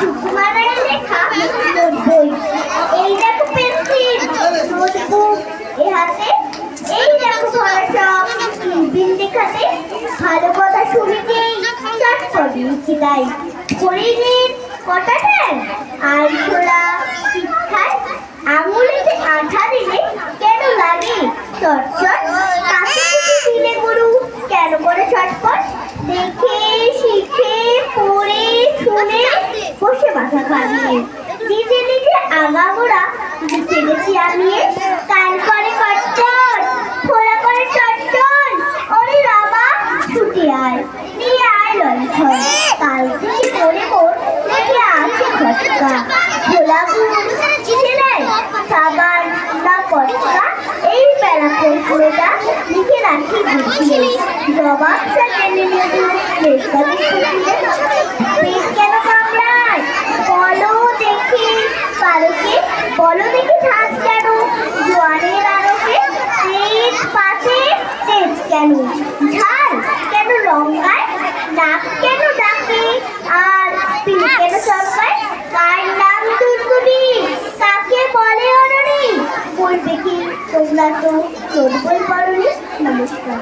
সুকুমারের লেখা বই। এই দেখো পেন্সিল, নোটবুক এ হাতে, এই দেখো ভরসা বিল দেখাতে, ভালো কথা শুনিতেই চটপট লিখে দেয়। শরীরের কটা ঠ্যাং আর ছোড়া শিক্ষায় আঙুলেতে আঠা দিলে কেন লাগে চটচট, কাছে দিলে গরু কেন করে চটপট, দেখে শিখে পড়ে শুনে বসে মাথা ঘামিয়ে নিজে নিজে আগাগোড়া লিখে গেছি আমি। কাল করে কট্টর, খোলা করে চট্টর, ওরে রামা ছুটে আয়, নিয়ে আয় লণ্ঠন, কাল থেকে পড়ে পড় লেগে আছে খটকা, খোলা গুড় চিনে নেয় সাবান না পটকা, এই বেলা পুরোটা লিখে রাখি গুছিয়ে, জবাবটা টেনে নেবো লেখাতে শুকিয়ে। পেট কেন কামড়ায় বলো দেখি কারোকে, বলো দেখি ঝাঁজ কেন জোয়ানের আলোকে, পেট পাশে তেজ কেন, ঝাল কেন লঙ্কায়, নাক কেন ডাকে আর পিঠ কেন চমকায়, কার নাম তুলতুলি কাকে বলে অরণি, বলবে কি তোমরা তো তোর বই পড়নি। নমস্কার।